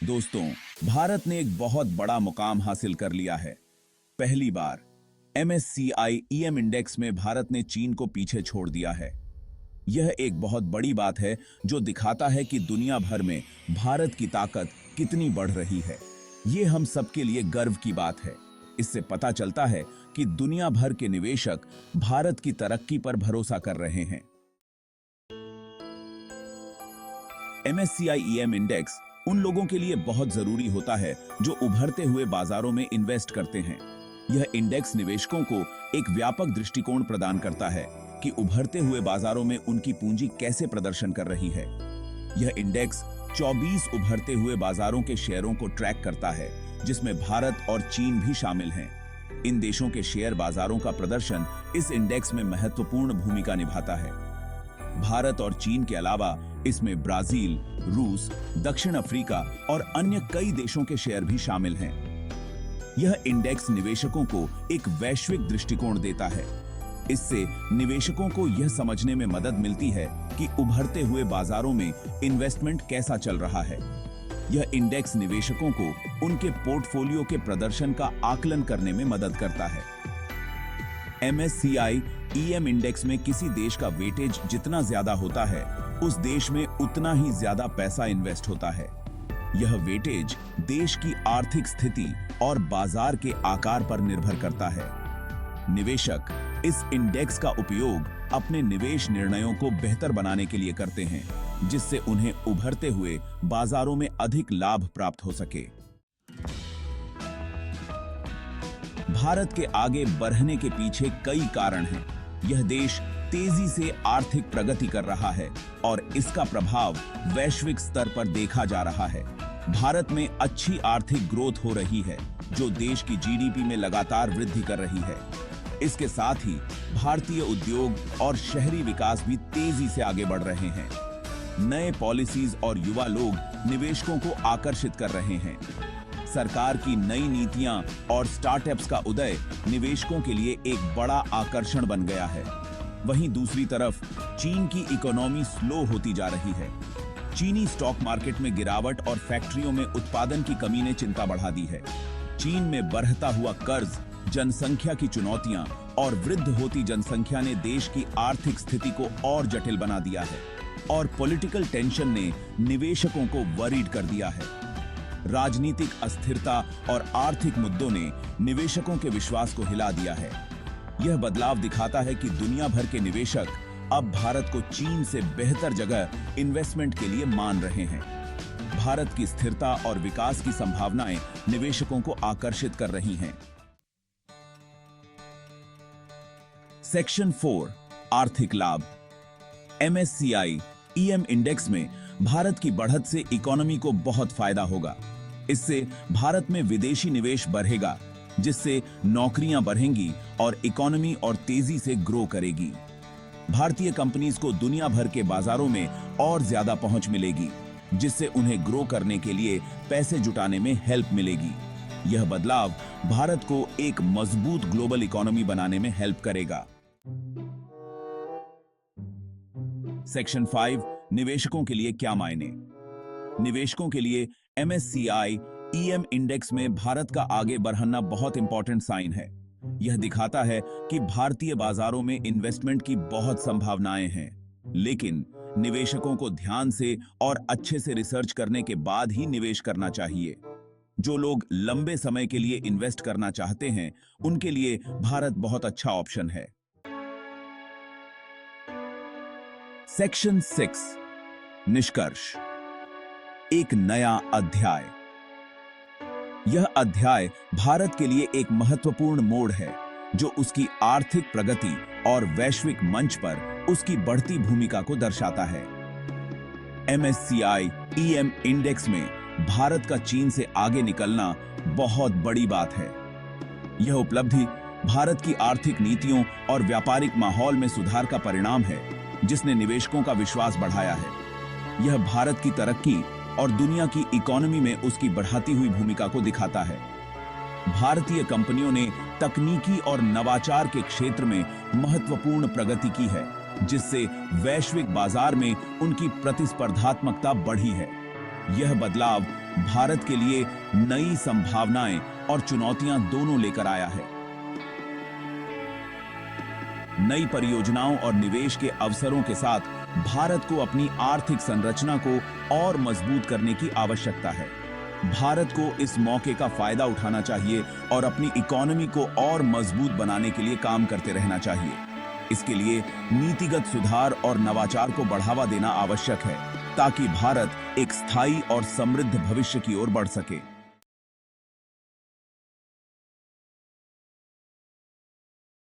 दोस्तों, भारत ने एक बहुत बड़ा मुकाम हासिल कर लिया है। पहली बार MSCI EM इंडेक्स में भारत ने चीन को पीछे छोड़ दिया है। यह एक बहुत बड़ी बात है जो दिखाता है कि दुनिया भर में भारत की ताकत कितनी बढ़ रही है। ये हम सबके लिए गर्व की बात है। इससे पता चलता है कि दुनिया भर के निवेशक भारत की तरक्की पर भरोसा कर रहे हैं। MSCI EM इंडेक्स उन लोगों के लिए बहुत जरूरी होता है जो उभरते हुए बाजारों में इन्वेस्ट करते हैं। यह इंडेक्स निवेशकों को एक व्यापक दृष्टिकोण प्रदान करता है कि उभरते हुए बाजारों में उनकी पूंजी कैसे प्रदर्शन कर रही है। यह इंडेक्स 24 उभरते हुए बाजारों के शेयरों को ट्रैक करता है, जिसमें भारत और चीन भी शामिल हैं। इन देशों के शेयर बाजारों का प्रदर्शन इस इंडेक्स में महत्वपूर्ण भूमिका निभाता है। भारत और चीन के अलावा इसमें ब्राजील, रूस, दक्षिण अफ्रीका और अन्य कई देशों के शेयर भी शामिल हैं। यह इंडेक्स निवेशकों को एक वैश्विक दृष्टिकोण देता है। इससे निवेशकों को यह समझने में मदद मिलती है कि उभरते हुए बाजारों में इन्वेस्टमेंट कैसा चल रहा है। यह इंडेक्स निवेशकों को उनके पोर्टफोलियो के प्रदर्शन का आकलन करने में मदद करता है। MSCI EM इंडेक्स में किसी देश का वेटेज जितना ज्यादा होता है, उस देश में उतना ही ज्यादा पैसा इन्वेस्ट होता है। यह वेटेज देश की आर्थिक स्थिति और बाजार के आकार पर निर्भर करता है। निवेशक इस इंडेक्स का उपयोग अपने निवेश निर्णयों को बेहतर बनाने के लिए करते हैं, जिससे उन्हें उभरते हुए बाजारों में अधिक लाभ प्राप्त हो सके। भारत के आगे बढ़ने के पीछे कई कारण हैं। यह देश तेजी से आर्थिक प्रगति कर रहा है और इसका प्रभाव वैश्विक स्तर पर देखा जा रहा है। भारत में अच्छी आर्थिक ग्रोथ हो रही है, जो देश की GDP में लगातार वृद्धि कर रही है। इसके साथ ही भारतीय उद्योग और शहरी विकास भी तेजी से आगे बढ़ रहे हैं। नए पॉलिसीज और युवा लोग निवेशकों को आकर्षित कर रहे हैं। सरकार की नई नीतियां और स्टार्टअप्स का उदय निवेशकों के लिए एक बड़ा आकर्षण बन गया है। वहीं दूसरी तरफ चीन की इकोनॉमी स्लो होती जा रही है। चीनी स्टॉक मार्केट में गिरावट और फैक्ट्रियों में उत्पादन की कमी ने चिंता बढ़ा दी है। चीन में बढ़ता हुआ कर्ज, जनसंख्या की चुनौतियां और वृद्ध होती जनसंख्या ने देश की आर्थिक स्थिति को और जटिल बना दिया है और पॉलिटिकल टेंशन ने निवेशकों को वरीड कर दिया है। राजनीतिक अस्थिरता और आर्थिक मुद्दों ने निवेशकों के विश्वास को हिला दिया है। यह बदलाव दिखाता है कि दुनिया भर के निवेशक अब भारत को चीन से बेहतर जगह इन्वेस्टमेंट के लिए मान रहे हैं। भारत की स्थिरता और विकास की संभावनाएं निवेशकों को आकर्षित कर रही हैं। सेक्शन 4 आर्थिक लाभ। MSCI EM इंडेक्स में भारत की बढ़त से इकोनॉमी को बहुत फायदा होगा। इससे भारत में विदेशी निवेश बढ़ेगा, जिससे नौकरियां बढ़ेंगी और इकोनॉमी और तेजी से ग्रो करेगी। भारतीय कंपनीज को दुनिया भर के बाजारों में और ज्यादा पहुंच मिलेगी, जिससे उन्हें ग्रो करने के लिए पैसे जुटाने में हेल्प मिलेगी। यह बदलाव भारत को एक मजबूत ग्लोबल इकोनॉमी बनाने में हेल्प करेगा। सेक्शन 5 निवेशकों के लिए क्या मायने। निवेशकों के लिए MSCI EM इंडेक्स में भारत का आगे बढ़ना बहुत इंपॉर्टेंट साइन है। यह दिखाता है कि भारतीय बाजारों में इन्वेस्टमेंट की बहुत संभावनाएं हैं, लेकिन निवेशकों को ध्यान से और अच्छे से रिसर्च करने के बाद ही निवेश करना चाहिए। जो लोग लंबे समय के लिए इन्वेस्ट करना चाहते हैं, उनके लिए भारत बहुत अच्छा ऑप्शन है। सेक्शन 6 निष्कर्ष। एक नया अध्याय। यह अध्याय भारत के लिए एक महत्वपूर्ण मोड़ है, जो उसकी आर्थिक प्रगति और वैश्विक मंच पर उसकी बढ़ती भूमिका को दर्शाता है। MSCI EM इंडेक्स में भारत का चीन से आगे निकलना बहुत बड़ी बात है। यह उपलब्धि भारत की आर्थिक नीतियों और व्यापारिक माहौल में सुधार का परिणाम है, जिसने निवेशकों का विश्वास बढ़ाया है। यह भारत की तरक्की और दुनिया की इकोनॉमी में उसकी बढ़ती हुई भूमिका को दिखाता है। भारतीय कंपनियों ने तकनीकी और नवाचार के क्षेत्र में महत्वपूर्ण प्रगति की है, जिससे वैश्विक बाजार में उनकी प्रतिस्पर्धात्मकता बढ़ी है। यह बदलाव भारत के लिए नई संभावनाएं और चुनौतियां दोनों लेकर आया है। नई परियोजनाओं और निवेश के अवसरों के साथ भारत को अपनी आर्थिक संरचना को और मजबूत करने की आवश्यकता है। भारत को इस मौके का फायदा उठाना चाहिए और अपनी इकोनॉमी को और मजबूत बनाने के लिए काम करते रहना चाहिए। इसके लिए नीतिगत सुधार और नवाचार को बढ़ावा देना आवश्यक है, ताकि भारत एक स्थायी और समृद्ध भविष्य की ओर बढ़ सके।